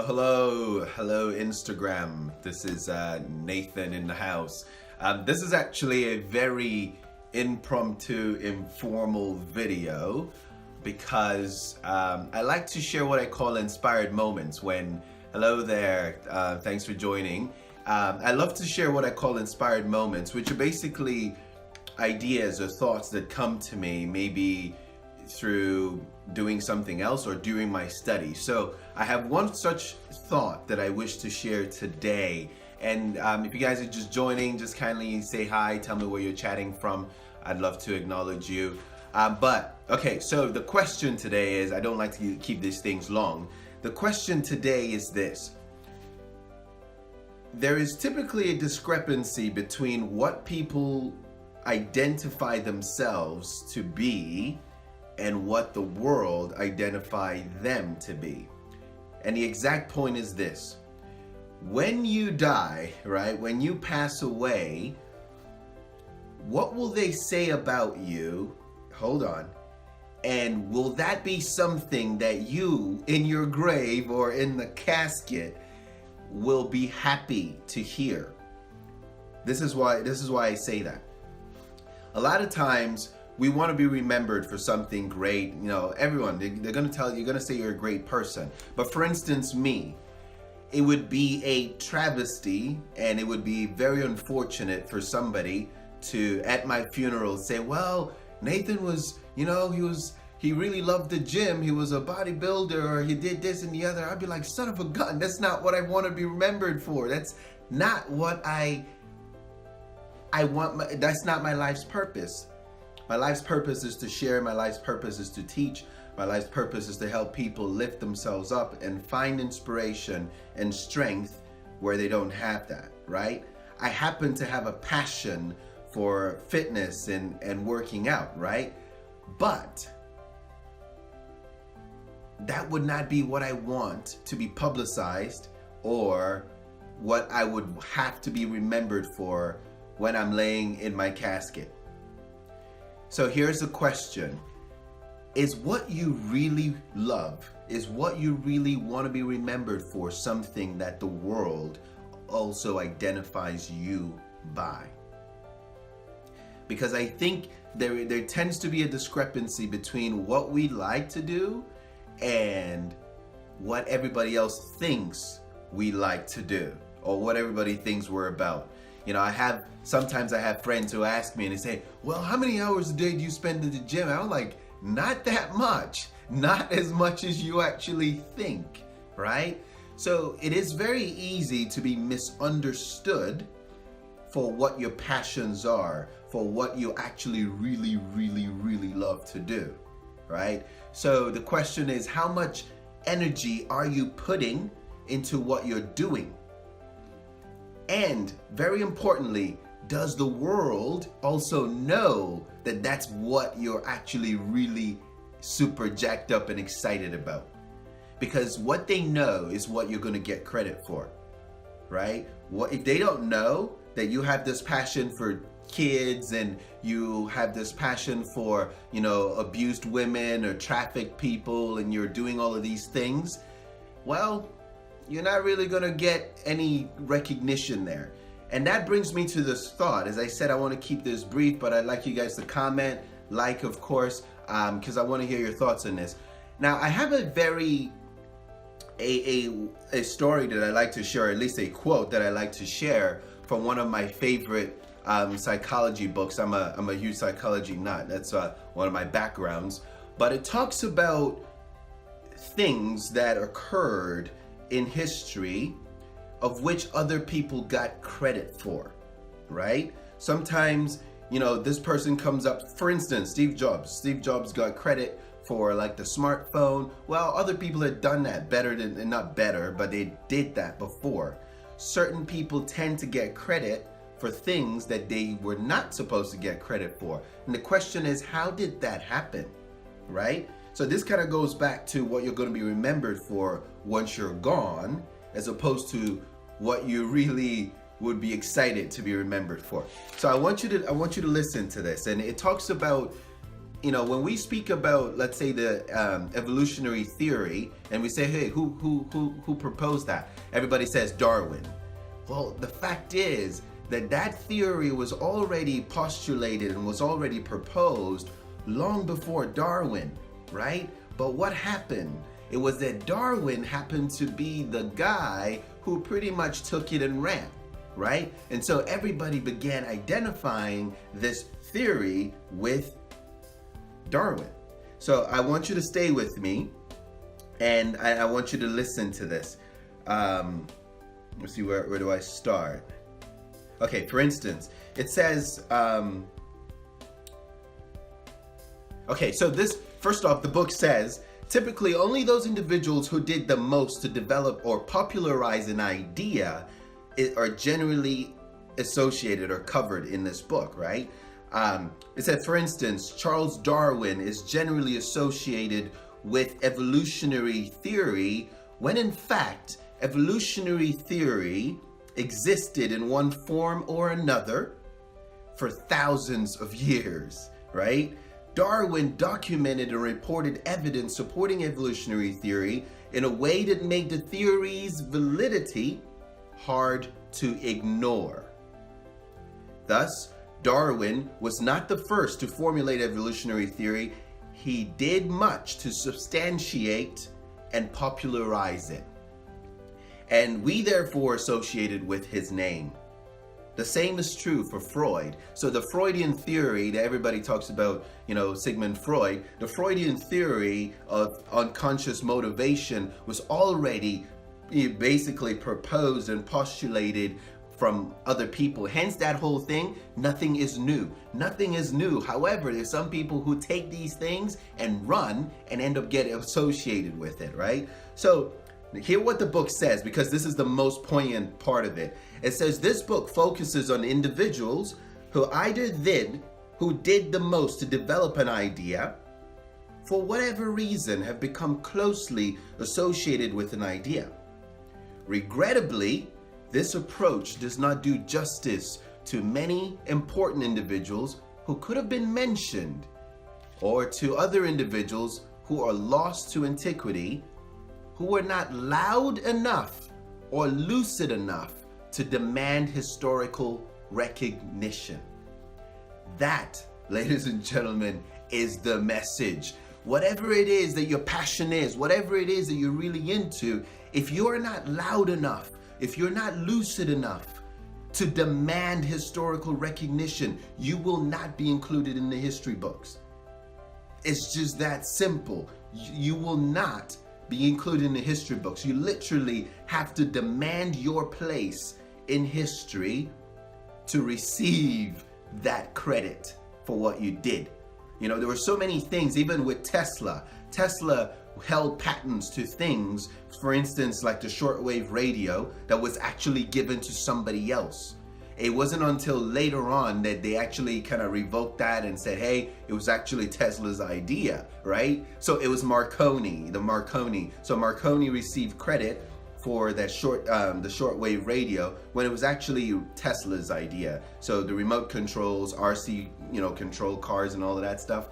Hello, Instagram. This is Nathan in the house. This is actually a very impromptu, informal video because I like to share what I call inspired moments when, hello there, thanks for joining. I love to share what I call inspired moments, which are basically ideas or thoughts that come to me, maybe through doing something else or during my study. So I have one such thought that I wish to share today. And if you guys are just joining, just kindly say hi, tell me where you're chatting from. I'd love to acknowledge you. Okay, so the question today is, I don't like to keep these things long. The question today is this. There is typically a discrepancy between what people identify themselves to be and what the world identify them to be. And the exact point is this. When you die, right, when you pass away, what will they say about you? Hold on. And will that be something that you, in your grave or in the casket, will be happy to hear? This is why I say that. A lot of times, we want to be remembered for something great. You know, everyone, they're going to tell you, you're going to say you're a great person. But for instance, me, it would be a travesty and it would be very unfortunate for somebody to, at my funeral, say, well, Nathan was, you know, he really loved the gym. He was a bodybuilder, or he did this and the other. I'd be like, son of a gun, that's not what I want to be remembered for. That's not what I want. That's not my life's purpose. My life's purpose is to share. My life's purpose is to teach. My life's purpose is to help people lift themselves up and find inspiration and strength where they don't have that, right? I happen to have a passion for fitness and working out, right? But that would not be what I want to be publicized or what I would have to be remembered for when I'm laying in my casket. So here's the question. Is what you really love, is what you really want to be remembered for something that the world also identifies you by? Because I think there tends to be a discrepancy between what we like to do and what everybody else thinks we like to do, or what everybody thinks we're about. You know, sometimes I have friends who ask me and they say, well, how many hours a day do you spend at the gym? And I'm like, not that much, not as much as you actually think, right? So it is very easy to be misunderstood for what your passions are, for what you actually really, really, really love to do, right? So the question is, how much energy are you putting into what you're doing? And very importantly, does the world also know that that's what you're actually really super jacked up and excited about? Because what they know is what you're going to get credit for, right? What if they don't know that you have this passion for kids and you have this passion for, you know, abused women or trafficked people, and you're doing all of these things? Well, you're not really going to get any recognition there. And that brings me to this thought. As I said, I want to keep this brief, but I'd like you guys to comment, like, of course, because I want to hear your thoughts on this. Now, I have a story that I like to share, or at least a quote that I like to share from one of my favorite psychology books. I'm a huge psychology nut. That's one of my backgrounds. But it talks about things that occurred in history of which other people got credit for, right? Sometimes, you know, this person comes up, for instance, Steve Jobs. Steve Jobs got credit for like the smartphone. Well, other people had done that better than, not better, but they did that before. Certain people tend to get credit for things that they were not supposed to get credit for. And the question is, how did that happen, right? So this kind of goes back to what you're going to be remembered for once you're gone, as opposed to what you really would be excited to be remembered for. So I want you to listen to this, and it talks about when we speak about, let's say, the evolutionary theory, and we say, hey, who proposed that? Everybody says Darwin. Well, the fact is that theory was already postulated and was already proposed long before Darwin, right? But what happened? It was that Darwin happened to be the guy who pretty much took it and ran, right? And so everybody began identifying this theory with Darwin. So I want you to stay with me, and I want you to listen to this. Let's see, where do I start? Okay, for instance, it says, okay, so this, first off, the book says, typically only those individuals who did the most to develop or popularize an idea are generally associated or covered in this book, right? It said, for instance, Charles Darwin is generally associated with evolutionary theory, when in fact, evolutionary theory existed in one form or another for thousands of years, right? Darwin documented and reported evidence supporting evolutionary theory in a way that made the theory's validity hard to ignore. Thus, Darwin was not the first to formulate evolutionary theory. He did much to substantiate and popularize it, and we therefore associated with his name. The same is true for Freud. So the Freudian theory that everybody talks about, Sigmund Freud, the Freudian theory of unconscious motivation was already basically proposed and postulated from other people. Hence that whole thing, nothing is new. Nothing is new. However, there's some people who take these things and run and end up getting associated with it, right? So hear what the book says, because this is the most poignant part of it. It says this book focuses on individuals who did the most to develop an idea, for whatever reason have become closely associated with an idea. Regrettably, this approach does not do justice to many important individuals who could have been mentioned, or to other individuals who are lost to antiquity, who were not loud enough or lucid enough to demand historical recognition. That, ladies and gentlemen, is the message. Whatever it is that your passion is, whatever it is that you're really into, if you're not loud enough, if you're not lucid enough to demand historical recognition, you will not be included in the history books. It's just that simple. You will not be included in the history books. You literally have to demand your place in history to receive that credit for what you did. There were so many things, even with Tesla. Tesla held patents to things, for instance, like the shortwave radio, that was actually given to somebody else. It wasn't until later on that they actually kind of revoked that and said, hey, it was actually Tesla's idea, right? So it was Marconi. So Marconi received credit for that the shortwave radio when it was actually Tesla's idea. So the remote controls, RC, control cars and all of that stuff,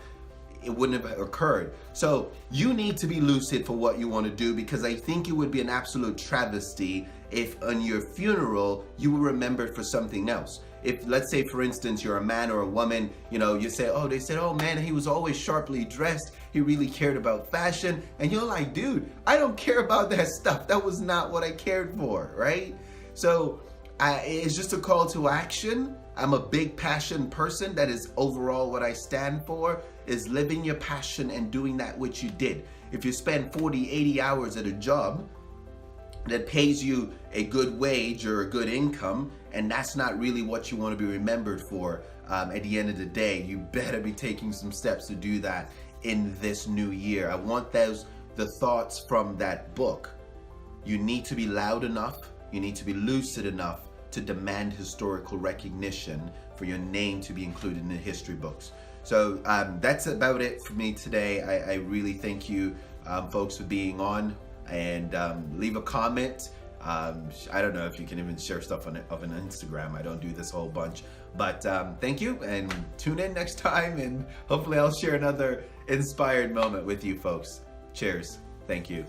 it wouldn't have occurred. So you need to be lucid for what you want to do, because I think it would be an absolute travesty if on your funeral you were remembered for something else. If, let's say, for instance, you're a man or a woman, you say, oh, they said, oh man, he was always sharply dressed. He really cared about fashion. And you're like, dude, I don't care about that stuff. That was not what I cared for, right? So it's just a call to action. I'm a big passion person. That is overall what I stand for, is living your passion and doing that which you did. If you spend 40, 80 hours at a job that pays you a good wage or a good income, and that's not really what you want to be remembered for, at the end of the day, you better be taking some steps to do that in this new year. I want the thoughts from that book. You need to be loud enough, you need to be lucid enough to demand historical recognition for your name to be included in the history books. So that's about it for me today. I really thank you folks for being on, and leave a comment I don't know if you can even share stuff on Instagram. I don't do this whole bunch. But thank you, and tune in next time, and hopefully I'll share another inspired moment with you folks. Cheers. Thank you.